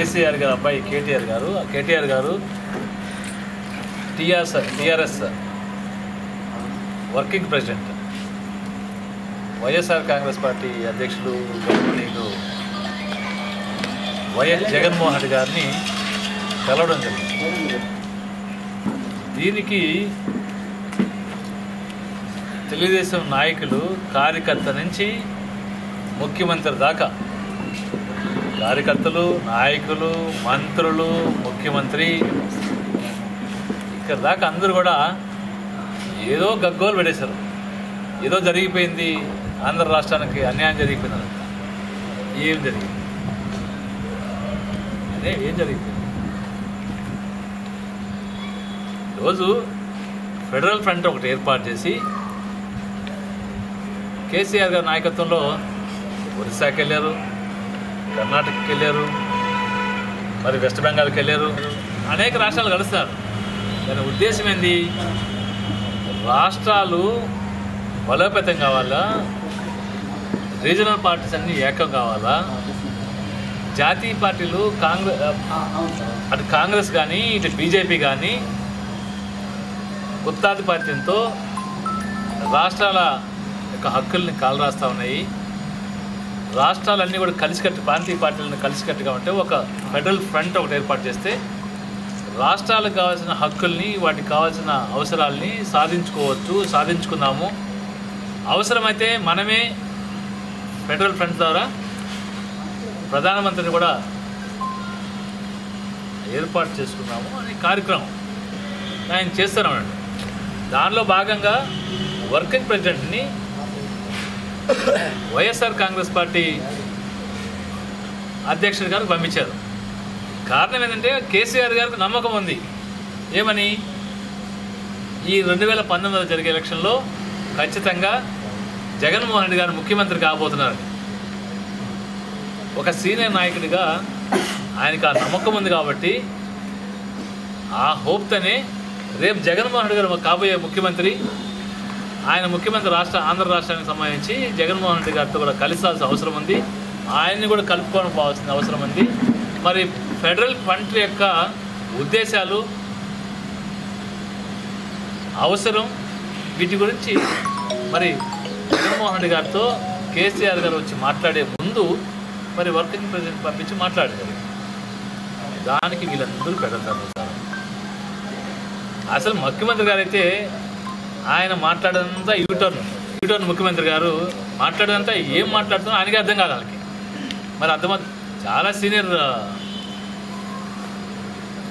కేసీఆర్ గారు అబ్బాయి కేటీఆర్ గారు TRS working president, YSR Congress party అధ్యక్షులు గౌరవనీయులు వైఎస్ జగన్మోహన్ రెడ్డి గారిని కలవడం జరిగింది. దీనికి తెలుగుదేశం నాయకులు, కార్యకర్త నుంచి ముఖ్యమంత్రి దాకా, కార్యకర్తలు, నాయకులు, మంత్రులు, ముఖ్యమంత్రి ఇక్కడ దాకా అందరూ కూడా ఏదో గగ్గోలు పెట్టేశారు. ఏదో జరిగిపోయింది, ఆంధ్ర రాష్ట్రానికి అన్యాయం జరిగిపోయింది. ఏం జరిగింది? ఏం జరిగిపోయింది? ఈరోజు ఫెడరల్ ఫ్రంట్ ఒకటి ఏర్పాటు చేసి కేసీఆర్ గారి నాయకత్వంలో ఒరిస్సాకి వెళ్ళారు, కర్ణాటకకి వెళ్ళారు, మరి వెస్ట్ బెంగాల్కి వెళ్ళారు, అనేక రాష్ట్రాలు కలుస్తారు. దాని ఉద్దేశం ఏంది? రాష్ట్రాలు బలోపేతం కావాలా, రీజనల్ పార్టీస్ అన్నీ ఏకం కావాలా, జాతీయ పార్టీలు అటు కాంగ్రెస్ కానీ ఇటు బీజేపీ కానీ గుత్తాధిపత్యంతో రాష్ట్రాల యొక్క హక్కుల్ని కాలరాస్తూ ఉన్నాయి. రాష్ట్రాలన్నీ కూడా కలిసికట్టు, ప్రాంతీయ పార్టీలను కలిసికట్టుగా ఉంటే ఒక ఫెడరల్ ఫ్రంట్ ఒకటి ఏర్పాటు చేస్తే రాష్ట్రాలకు కావాల్సిన హక్కుల్ని, వాటికి కావాల్సిన అవసరాలని సాధించుకుందాము. అవసరమైతే మనమే ఫెడరల్ ఫ్రంట్ ద్వారా ప్రధానమంత్రిని కూడా ఏర్పాటు చేసుకున్నాము అనే కార్యక్రమం ఆయన చేస్తున్నామండి. దానిలో భాగంగా వర్కింగ్ ప్రెసిడెంట్ని వైఎస్ఆర్ కాంగ్రెస్ పార్టీ అధ్యక్షుడి గారికి పంపించారు. కారణం ఏంటంటే కేసీఆర్ గారికి నమ్మకం ఉంది. ఏమని? ఈ 2019 జరిగే ఎలక్షన్లో ఖచ్చితంగా జగన్మోహన్ రెడ్డి గారు ముఖ్యమంత్రి కాబోతున్నారు. ఒక సీనియర్ నాయకుడిగా ఆయనకు ఆ నమ్మకం ఉంది కాబట్టి ఆ హోప్తోనే రేపు జగన్మోహన్ రెడ్డి గారు కాబోయే ముఖ్యమంత్రి, ఆయన ముఖ్యమంత్రి ఆంధ్ర రాష్ట్రానికి సంబంధించి జగన్మోహన్ రెడ్డి గారితో కూడా కలిసాల్సిన అవసరం ఉంది, ఆయన్ని కూడా కలుపుకొని పోవాల్సిన అవసరం ఉంది. మరి ఫెడరల్ ఫ్రంట్ యొక్క ఉద్దేశాలు, అవసరం, వీటి గురించి మరి జగన్మోహన్ రెడ్డి గారితో కేసీఆర్ గారు వచ్చి మాట్లాడే ముందు మరి వర్కింగ్ ప్రెసిడెంట్ పంపించి మాట్లాడారు. దానికి వీళ్ళందరూ పెడతారు. అసలు ముఖ్యమంత్రి గారు అయితే ఆయన మాట్లాడేదంతా యూటర్న్ ముఖ్యమంత్రి గారు మాట్లాడేదంతా ఏం మాట్లాడుతున్నా ఆయనకి అర్థం కాదు. వాళ్ళకి మరి అర్థమవుతుంది. చాలా సీనియర్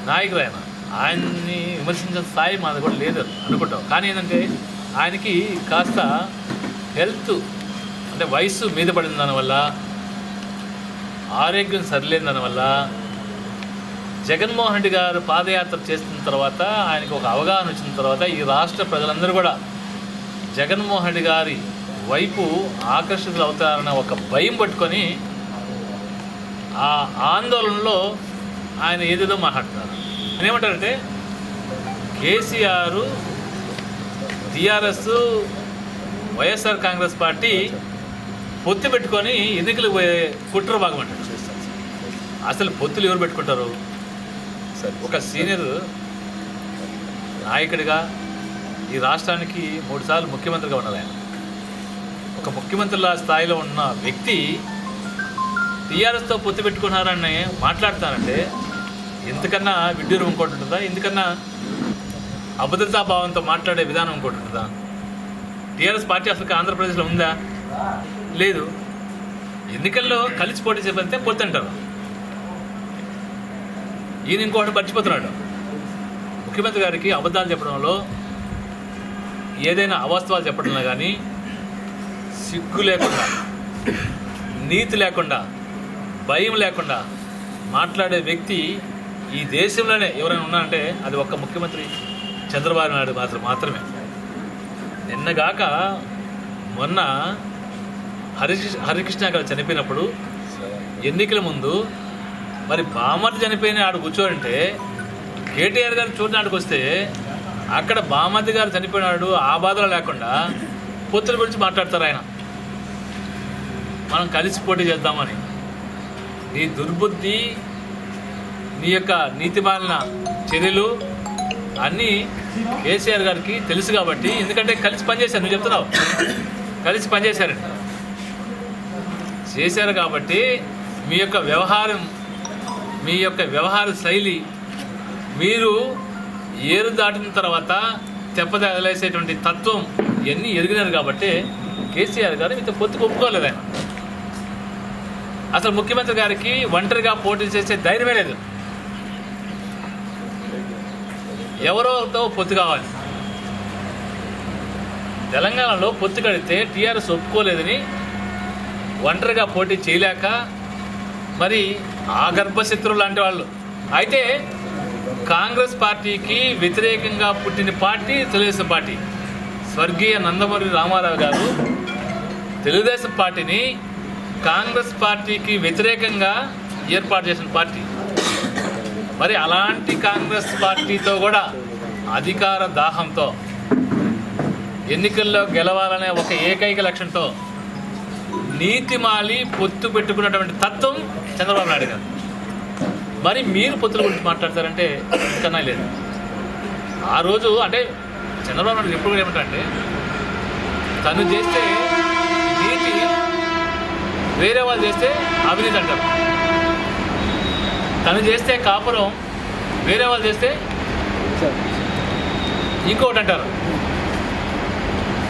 నాయకుడు ఆయన్ని విమర్శించిన స్థాయి మాది కూడా లేదు అనుకుంటాం. కానీ ఏంటంటే ఆయనకి కాస్త హెల్త్ అంటే వయస్సు మీద పడిన దానివల్ల, ఆరోగ్యం సరిలేని దానివల్ల జగన్మోహన్ రెడ్డి గారు పాదయాత్ర చేస్తున్న తర్వాత ఆయనకు ఒక అవగాహన వచ్చిన తర్వాత ఈ రాష్ట్ర ప్రజలందరూ కూడా జగన్మోహన్ రెడ్డి గారి వైపు ఆకర్షితులు అవుతారన్న ఒక భయం పట్టుకొని ఆ ఆందోళనలో ఆయన ఏదేదో మాట్లాడుతున్నారు. ఏమంటారంటే కేసీఆర్, టీఆర్ఎస్, వైఎస్ఆర్ కాంగ్రెస్ పార్టీ పొత్తు పెట్టుకొని ఎన్నికలు పోయే కుట్ర భాగమంటారు. అసలు పొత్తులు ఎవరు పెట్టుకుంటారు? ఒక సీనియర్ నాయకుడిగా ఈ రాష్ట్రానికి 3 సార్లు ముఖ్యమంత్రిగా ఉన్నారు. ఆయన ఒక ముఖ్యమంత్రుల స్థాయిలో ఉన్న వ్యక్తి టీఆర్ఎస్తో పొత్తు పెట్టుకున్నారని మాట్లాడతానంటే ఎంతకన్నా విడ్డూరం ఇంకోటి ఉంటుందా? ఎందుకన్నా అభద్రతా భావంతో మాట్లాడే విధానం ఇంకోటి ఉంటుందా? టీఆర్ఎస్ పార్టీ అసలు ఆంధ్రప్రదేశ్లో ఉందా? లేదు. ఎన్నికల్లో కలిసి పోటీ చేపడితే పొత్తు అంటారు. ఈయన ఇంకోటి మర్చిపోతున్నాడు. ముఖ్యమంత్రి గారికి అబద్ధాలు చెప్పడంలో, ఏదైనా అవాస్తవాలు చెప్పడంలో కానీ సిగ్గు లేకుండా, నీతి లేకుండా, భయం లేకుండా మాట్లాడే వ్యక్తి ఈ దేశంలోనే ఎవరైనా ఉన్నారంటే అది ఒక్క ముఖ్యమంత్రి చంద్రబాబు నాయుడు మాత్రమే. నిన్నగాక మొన్న హరికృష్ణ గారు చనిపోయినప్పుడు ఎన్నికల ముందు మరి బామర్ది చనిపోయిన ఆడు కూర్చోడంటే కేటీఆర్ గారు చూడడానికి వస్తే అక్కడ బామర్ది గారు చనిపోయినాడు ఆ బాధలో లేకుండా పొత్తుల గురించి మాట్లాడతారు. ఆయన మనం కలిసి పోటీ చేద్దామని. ఈ దుర్బుద్ధి నీ యొక్క నీతిమాలిన చర్యలు అన్నీ కేసీఆర్ గారికి తెలుసు కాబట్టి, ఎందుకంటే కలిసి పనిచేశారు, నువ్వు చెప్తున్నావు కలిసి పనిచేశారండి, చేశారు కాబట్టి మీ యొక్క వ్యవహార శైలి, మీరు ఏరు దాటిన తర్వాత తెప్పదలేసేటువంటి తత్వం ఇవన్నీ ఎరిగినారు కాబట్టి కేసీఆర్ గారు మీతో పొత్తుకు ఒప్పుకోలేదు. ఆయన అసలు ముఖ్యమంత్రి గారికి ఒంటరిగా పోటీ చేసే ధైర్యమే లేదు. ఎవరోతో పొత్తు కావాలి. తెలంగాణలో పొత్తు కడితే టీఆర్ఎస్ ఒప్పుకోలేదని ఒంటరిగా పోటీ చేయలేక మరి ఆ గర్భశత్రువు లాంటి వాళ్ళు. అయితే కాంగ్రెస్ పార్టీకి వ్యతిరేకంగా పుట్టిన పార్టీ తెలుగుదేశం పార్టీ. స్వర్గీయ నందమూరి రామారావు గారు తెలుగుదేశం పార్టీని కాంగ్రెస్ పార్టీకి వ్యతిరేకంగా ఏర్పాటు చేసిన పార్టీ. మరి అలాంటి కాంగ్రెస్ పార్టీతో కూడా అధికార దాహంతో ఎన్నికల్లో గెలవాలనే ఒక ఏకైక లక్ష్యంతో నీతిమాలి పొత్తు పెట్టుకున్నటువంటి తత్వం చంద్రబాబు నాయుడు గారు. మరి మీరు పొత్తుల గురించి మాట్లాడతారంటే ఇంకన్నా లేదు. ఆ రోజు అంటే చంద్రబాబు నాయుడు ఎప్పుడు కూడా ఏమంటారంటే, తను చేస్తే నీతి, వేరే వాళ్ళు చేస్తే అవినీతి అంటారు. తను చేస్తే కాపురం, వేరే వాళ్ళు చేస్తే ఇంకొకటి అంటారు.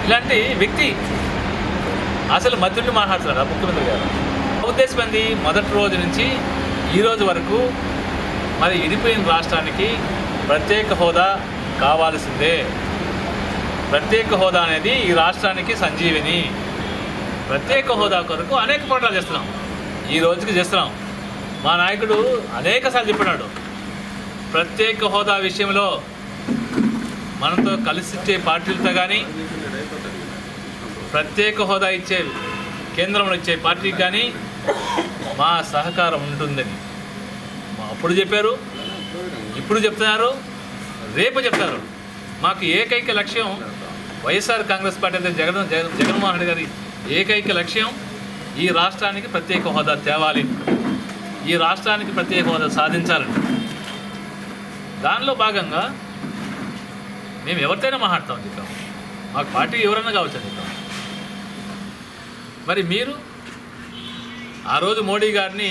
ఇలాంటి వ్యక్తి అసలు మధ్యుడిని మాట్లాడుతున్నాడు ముఖ్యమంత్రి గారు. ఉద్దేశం ఏంది? మొదటి రోజు నుంచి ఈ రోజు వరకు మరి విడిపోయిన రాష్ట్రానికి ప్రత్యేక హోదా కావాల్సిందే. ప్రత్యేక హోదా అనేది ఈ రాష్ట్రానికి సంజీవిని. ప్రత్యేక హోదా కొరకు అనేక పోరాటాలు చేస్తున్నాం, ఈ రోజుకి చేస్తున్నాం. మా నాయకుడు అనేకసార్లు చెప్పినాడు, ప్రత్యేక హోదా విషయంలో మనతో కలిసి ఇచ్చే పార్టీలతో కానీ, ప్రత్యేక హోదా ఇచ్చే కేంద్రంలో ఇచ్చే పార్టీకి కానీ మా సహకారం ఉంటుందని అప్పుడు చెప్పారు, ఇప్పుడు చెప్తున్నారు, రేపు చెప్తారు. మాకు ఏకైక లక్ష్యం వైఎస్ఆర్ కాంగ్రెస్ పార్టీ అంటే జగన్మోహన్ రెడ్డి గారి ఏకైక లక్ష్యం ఈ రాష్ట్రానికి ప్రత్యేక హోదా తేవాలి, ఈ రాష్ట్రానికి ప్రత్యేక హోదా సాధించాలని. దానిలో భాగంగా మేము ఎవరితోనైనా మాట్లాడతామని చెప్పాము, మాకు పార్టీ ఎవరన్నా కావచ్చు అని చెప్పాము. మరి మీరు ఆ రోజు మోడీ గారిని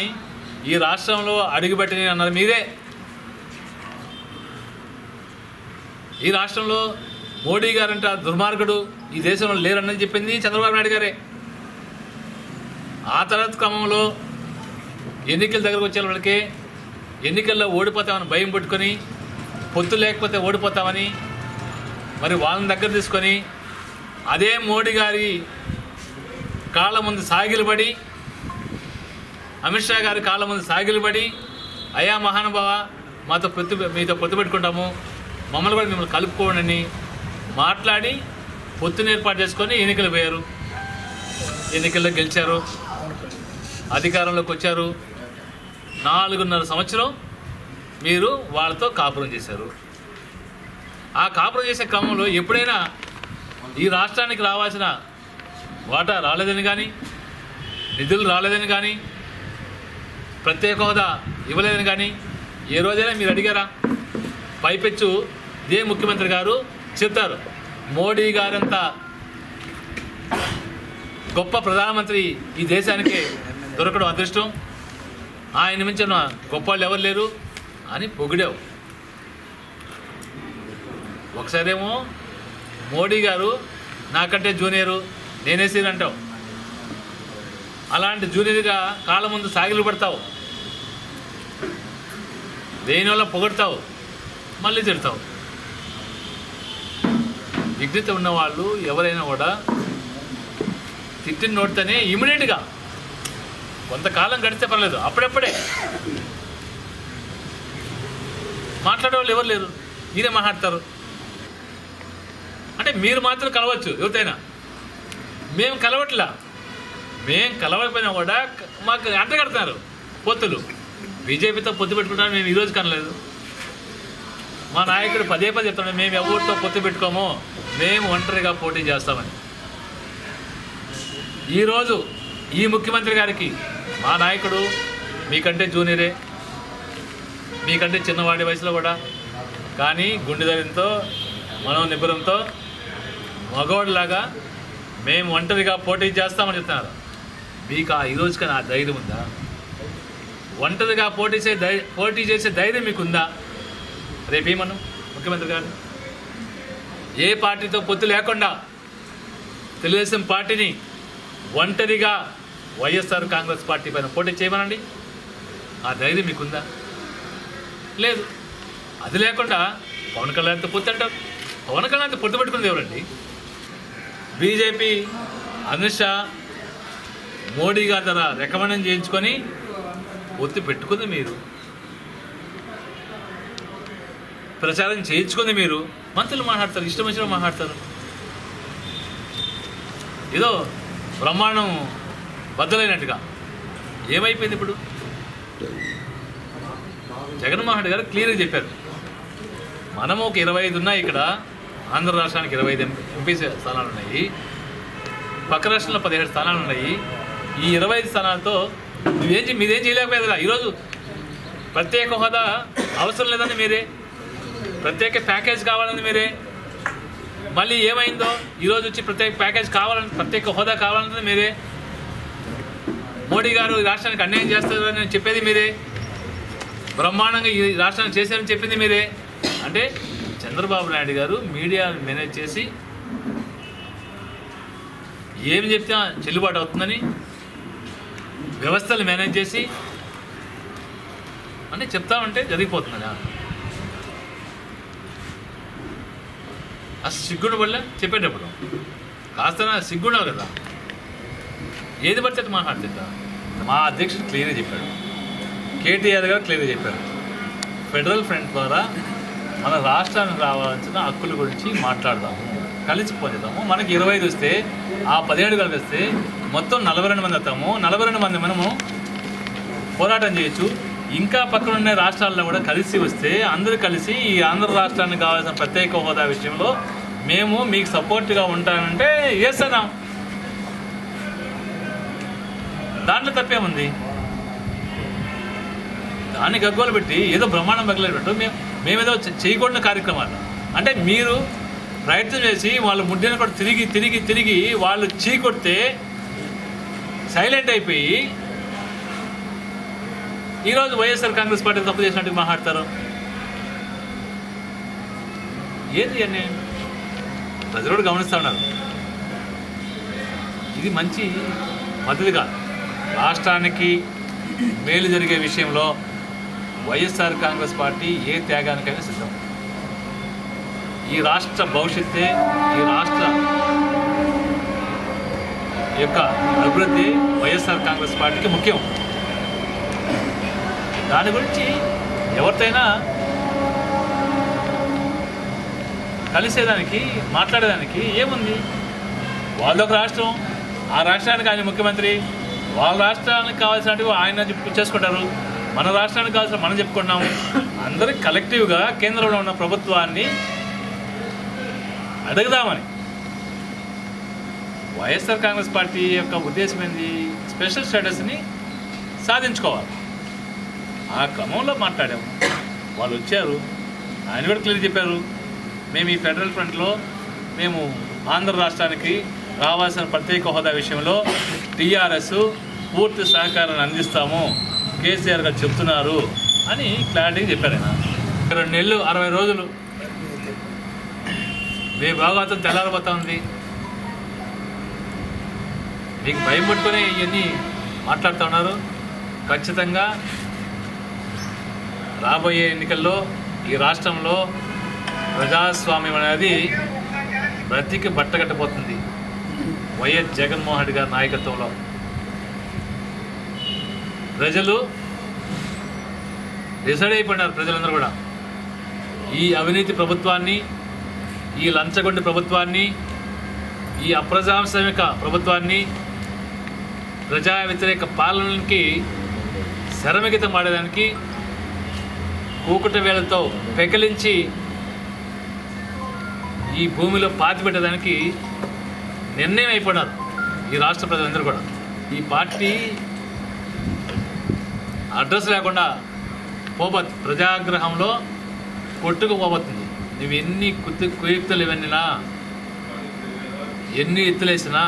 ఈ రాష్ట్రంలో అడుగుపెట్టని అన్నారు మీరే. ఈ రాష్ట్రంలో మోడీ గారంట దుర్మార్గుడు, ఈ దేశంలో లేరన్నది చెప్పింది చంద్రబాబు నాయుడు గారే. ఆ తర్వాత క్రమంలో ఎన్నికల దగ్గరకు వచ్చే వాళ్ళకి ఎన్నికల్లో ఓడిపోతామని భయం పెట్టుకొని, పొత్తు లేకపోతే ఓడిపోతామని మరి వాళ్ళని దగ్గర తీసుకొని అదే మోడీ గారి కాళ్ళ ముందు సాగిలబడి, అమిత్ షా గారి కాళ్ళ ముందు సాగిలబడి, అయా మహానుభావ మీతో పొత్తు పెట్టుకుంటాము, మమ్మల్ని కూడా మిమ్మల్ని కలుపుకోండి మాట్లాడి పొత్తుని ఏర్పాటు చేసుకొని ఎన్నికలు పోయారు. ఎన్నికల్లో గెలిచారు, అధికారంలోకి వచ్చారు. 4.5 సంవత్సరం మీరు వాళ్ళతో కాపురం చేశారు. ఆ కాపురం చేసే క్రమంలో ఎప్పుడైనా ఈ రాష్ట్రానికి రావాల్సిన వాటా రాలేదని కానీ, నిధులు రాలేదని కానీ, ప్రత్యేక హోదా ఇవ్వలేదని కానీ ఏ రోజైనా మీరు అడిగారా? పైపెచ్చు ఇదే ముఖ్యమంత్రి గారు చెప్తారు, మోడీ గారంత గొప్ప ప్రధానమంత్రి ఈ దేశానికి దొరకడం అదృష్టం, ఆయన మించిన గొప్ప వాళ్ళు ఎవరు లేరు అని పొగిడావు. ఒకసారేమో మోడీ గారు నాకంటే జూనియరు, నేనే సీన్ అంటావు. అలాంటి జూనియర్గా కాళ్ళ ముందు సాగిలు పడతావు, దేనివల్ల పొగడతావు, మళ్ళీ తిడతావు. విఘ్నత ఉన్నవాళ్ళు ఎవరైనా కూడా తిట్టిన నోటితోనే ఇమీడియట్గా కొంతకాలం గడిస్తే పర్లేదు, అప్పుడప్పుడే మాట్లాడే వాళ్ళు ఎవరు లేరు, మీరే మాట్లాడతారు. అంటే మీరు మాత్రం కలవచ్చు ఎవరితైనా, మేము కలవట్లా. మేము కలవకపోయినా కూడా మాకు అంటగడుతున్నారు పొత్తులు. బీజేపీతో పొత్తు పెట్టుకుంటామని మేము ఈరోజు కనలేదు. మా నాయకుడు పదే చెప్తాడు, మేము ఎవరితో పొత్తు పెట్టుకోమో, మేము ఒంటరిగా పోటీ చేస్తామని. ఈరోజు ఈ ముఖ్యమంత్రి గారికి మా నాయకుడు మీకంటే జూనియరే, మీకంటే చిన్నవాడి వయసులో కూడా, కానీ గుండె ధైర్యంతో మనోనిబ్బరంతో మగవాడిలాగా మేము ఒంటరిగా పోటీ చేస్తామని చెప్తున్నారు. మీకు ఈరోజు కానీ ఆ ధైర్యం ఉందా? ఒంటరిగా పోటీ చేసే ధైర్యం మీకుందా? రేపేమను ముఖ్యమంత్రి గారు ఏ పార్టీతో పొత్తు లేకుండా తెలుగుదేశం పార్టీని ఒంటరిగా వైఎస్ఆర్ కాంగ్రెస్ పార్టీ పైన పోటీ చేయమనండి. ఆ ధైర్యం మీకుందా? లేదు. అది లేకుండా పవన్ కళ్యాణ్తో పొత్తు అంటారు. పవన్ కళ్యాణ్తో పొత్తు పెట్టుకునేది ఎవరండి? బీజేపీ అమిత్ షా మోడీ గారి ద్వారా రికమెండ్ చేయించుకొని పొత్తు పెట్టుకుంది మీరు, ప్రచారం చేయించుకుంది మీరు. మంత్రులు మాట్లాడతారు, ఇష్టం వచ్చినా మాట్లాడతారు. ఏదో బ్రహ్మాండం బద్దలైనట్టుగా. ఏమైపోయింది ఇప్పుడు? జగన్మోహన్ రెడ్డి గారు క్లియర్గా చెప్పారు, మనము ఒక 25 ఉన్నాయి ఇక్కడ. ఆంధ్ర రాష్ట్రానికి 25 ఎంపీ స్థానాలు ఉన్నాయి, పక్క రాష్ట్రంలో 17 స్థానాలు ఉన్నాయి. ఈ 25 స్థానాలతో మీదేం చేయలేకపోయేదిగా. ఈరోజు ప్రత్యేక హోదా అవసరం లేదని మీరే, ప్రత్యేక ప్యాకేజ్ కావాలని మీరే, మళ్ళీ ఏమైందో ఈరోజు వచ్చి ప్రత్యేక ప్యాకేజ్ కావాలని, ప్రత్యేక హోదా కావాలన్నది మీరే, మోడీ గారు ఈ రాష్ట్రానికి అన్యాయం చేస్తారని చెప్పేది మీరే, బ్రహ్మాండంగా ఈ రాష్ట్రాన్ని చేశారని చెప్పింది మీరే. అంటే చంద్రబాబు నాయుడు గారు మీడియాను మేనేజ్ చేసి ఏమి చెప్తే చెల్లుబాటు అవుతుందని వ్యవస్థలు మేనేజ్ చేసి అంటే చెప్తామంటే జరిగిపోతుందా? అసలు సిగ్గుండ వల్ల చెప్పేటప్పుడు కాస్త సిగ్గుండవు కదా. ఏది పడితే మాట్లాడుతుందా? మా అధ్యక్షుడు క్లియర్గా చెప్పాడు, కేటీఆర్ గారు క్లియర్గా చెప్పారు, ఫెడరల్ ఫ్రంట్ ద్వారా మన రాష్ట్రానికి రావాల్సిన హక్కుల గురించి మాట్లాడదాము, కలిసి పోతాము. మనకి 25 వస్తే ఆ 17 కలిపిస్తే మొత్తం 42 మంది వస్తాము. 42 మంది మనము పోరాటం చేయొచ్చు. ఇంకా పక్కన ఉన్న రాష్ట్రాల్లో కూడా కలిసి వస్తే అందరూ కలిసి ఈ ఆంధ్ర రాష్ట్రానికి కావాల్సిన ప్రత్యేక హోదా విషయంలో మేము మీకు సపోర్ట్గా ఉంటానంటే చేస్తున్నాం. దాంట్లో తప్పేముంది? దాన్ని గగ్గోలు పెట్టి ఏదో బ్రహ్మాండం బగ్గలు పెట్టు మేమేదో చేయకూడని కార్యక్రమాలు. అంటే మీరు ప్రయత్నం చేసి వాళ్ళు ముడ్డిన కూడా తిరిగి తిరిగి తిరిగి వాళ్ళు చీకొడితే సైలెంట్ అయిపోయి ఈరోజు వైఎస్ఆర్ కాంగ్రెస్ పార్టీ తప్పు చేసినట్టు మాట్లాడతారు. ఏది అన్నీ ప్రజలు కూడా గమనిస్తూ ఉన్నారు. ఇది మంచి పద్ధతి కాదు. రాష్ట్రానికి మేలు జరిగే విషయంలో వైఎస్ఆర్ కాంగ్రెస్ పార్టీ ఏ త్యాగానికైనా సిద్ధం. ఈ రాష్ట్ర భవిష్యత్తే, ఈ రాష్ట్ర యొక్క అభివృద్ధి వైఎస్ఆర్ కాంగ్రెస్ పార్టీకి ముఖ్యం. దాని గురించి ఎవరితోనైనా కలిసేదానికి మాట్లాడేదానికి ఏముంది? వాళ్ళొక రాష్ట్రం, ఆ రాష్ట్రానికి ఆయన ముఖ్యమంత్రి, వాళ్ళ రాష్ట్రానికి కావాల్సినట్టు ఆయన చేసుకుంటారు, మన రాష్ట్రానికి కావాల్సిన మనం చెప్పుకుంటున్నాము. అందరూ కలెక్టివ్గా కేంద్రంలో ఉన్న ప్రభుత్వాన్ని అడుగుదామని. వైఎస్ఆర్ కాంగ్రెస్ పార్టీ యొక్క ఉద్దేశం ఏంది? స్పెషల్ స్టేటస్ని సాధించుకోవాలి. ఆ క్రమంలో మాట్లాడాము. వాళ్ళు వచ్చారు, ఆయన కూడా క్లియర్ చెప్పారు, మేము ఈ ఫెడరల్ ఫ్రంట్లో మేము ఆంధ్ర రాష్ట్రానికి రావాల్సిన ప్రత్యేక హోదా విషయంలో టీఆర్ఎస్ పూర్తి సహకారాన్ని అందిస్తాము, కేసీఆర్ గారు చెప్తున్నారు అని క్లారిటీగా చెప్పారు. ఆయన 2 నెలలు 60 రోజులు మీ భాగవతం తెల్లారిపోతా ఉంది. మీకు భయం పట్టుకొని ఇవన్నీ మాట్లాడుతూ ఉన్నారు. ఖచ్చితంగా రాబోయే ఎన్నికల్లో ఈ రాష్ట్రంలో ప్రజాస్వామ్యం అనేది బ్రతికి బట్టగట్టబోతుంది. వైఎస్ జగన్మోహన్ రెడ్డి గారి నాయకత్వంలో ప్రజలు డిసైడ్ అయిపోయినారు. ప్రజలందరూ కూడా ఈ అవినీతి ప్రభుత్వాన్ని, ఈ లంచగొండి ప్రభుత్వాన్ని, ఈ అప్రజాస్వామిక ప్రభుత్వాన్ని, ప్రజా వ్యతిరేక పాలనకి శరమిగితం ఆడేదానికి కూకుట వేళతో పెకిలించి ఈ భూమిలో పాతిపెట్టడానికి నిర్ణయం అయిపోయినారు ఈ రాష్ట్ర ప్రజలందరూ కూడా. ఈ పార్టీ అడ్రస్ లేకుండా పోబోతు, ప్రజాగ్రహంలో కొట్టుకుపోబోతుంది. నువ్వు ఎన్ని కుయుక్తులు ఇవన్నీనా, ఎన్ని ఎత్తులేసినా,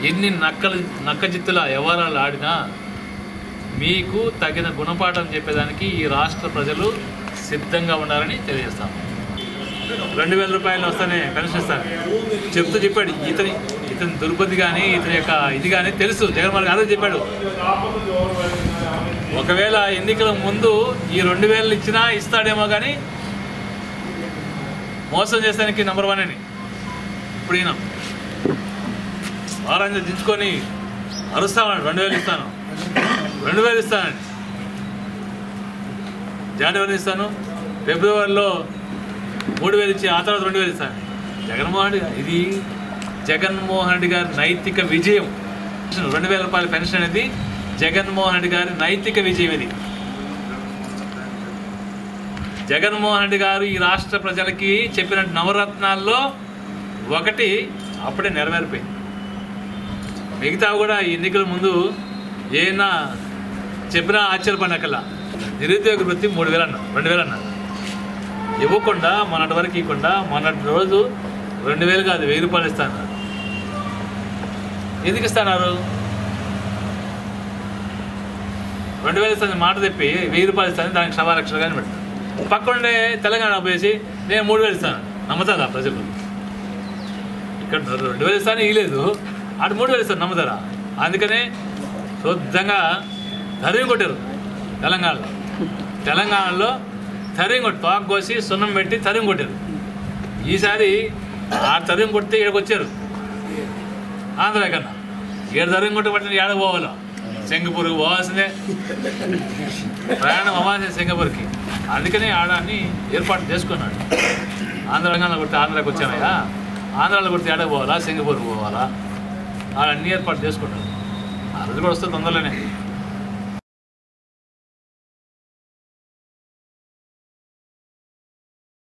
ఎన్ని నక్కజిత్తుల వ్యవహారాలు ఆడినా మీకు తగిన గుణపాఠం చెప్పేదానికి ఈ రాష్ట్ర ప్రజలు సిద్ధంగా ఉండాలని తెలియజేస్తాం. 2000 రూపాయలు వస్తానే పెన్షన్ ఇస్తాను చెప్తూ చెప్పాడు. ఇతని దుర్బుద్ధి కానీ ఇతని యొక్క ఇది కానీ తెలుసు. జగన్మోహన్ గారు చెప్పాడు, ఒకవేళ ఎన్నికల ముందు ఈ 2000 ఇచ్చినా ఇస్తాడేమో కానీ మోసం చేస్తానికి నెంబర్ 1 అని. ఇప్పుడు ఈయన వారాన్ని దించుకొని అరుస్తామని 2000 ఇస్తాను, 2000 ఇస్తానండి. జనవరి ఇస్తాను, ఫిబ్రవరిలో 3000 ఇచ్చి ఆ తర్వాత 2000 ఇస్తాను. ఇది జగన్మోహన్ రెడ్డి గారి నైతిక విజయం. 2000 రూపాయల పెన్షన్ అనేది జగన్మోహన్ రెడ్డి గారి నైతిక విజయం. ఇది జగన్మోహన్ రెడ్డి గారు ఈ రాష్ట్ర ప్రజలకి చెప్పిన నవరత్నాల్లో ఒకటి అప్పుడే నెరవేరిపోయింది. మిగతా కూడా ఎన్నికల ముందు ఏమైనా చెప్పినా ఆశ్చర్యపడినకల్లా. నిరుద్యోగ వృత్తి 3000 అన్నారు, 2000 అన్నారు. ఇవ్వకుండా మొన్నటి వరకు ఇవ్వకుండా మొన్నటి రోజు 2000 కాదు 1000 రూపాయలు ఇస్తాను. ఎందుకు ఇస్తున్నారు? 2000 ఇస్తాను మాట తెప్పి 1000 రూపాయలు ఇస్తాను, దానికి 1,00,000 కానీ పెడతాను. పక్కనే తెలంగాణ పోయేసి నేను 3000 ఇస్తాను. నమ్ముతారా ప్రజలు? ఇక్కడ 2000 ఇస్తాను ఇవ్వలేదు, అటు 3000 ఇస్తాను. నమ్ముతారా? అందుకనే శుద్ధంగా తరిమి కొట్టారు. తెలంగాణలో తరిమి కొట్టి తోక కోసి సున్నం పెట్టి తరిమి కొట్టారు. ఈసారి ఆ తరిమి కొడితే ఇక్కడికి వచ్చారు. ఆంధ్ర కన్నా ఏడు తరిమి కొట్టి పట్టిన ఏడకు పోవాలో సింగపూర్కి పోవాల్సిందే. ప్రయాణం అవ్వాల్సిందే సింగపూర్కి. అందుకనే ఆడాన్ని ఏర్పాటు చేసుకున్నాడు. తెలంగాణలో కొడితే ఆంధ్రాకి వచ్చామయ్యా, ఆంధ్రాలో కొడితే ఏడకు పోవాలా, సింగపూర్కి పోవాలా, అన్నీ ఏర్పాటు చేసుకున్నాడు. ఆ రోజు కూడా వస్తే తొందరలోనే.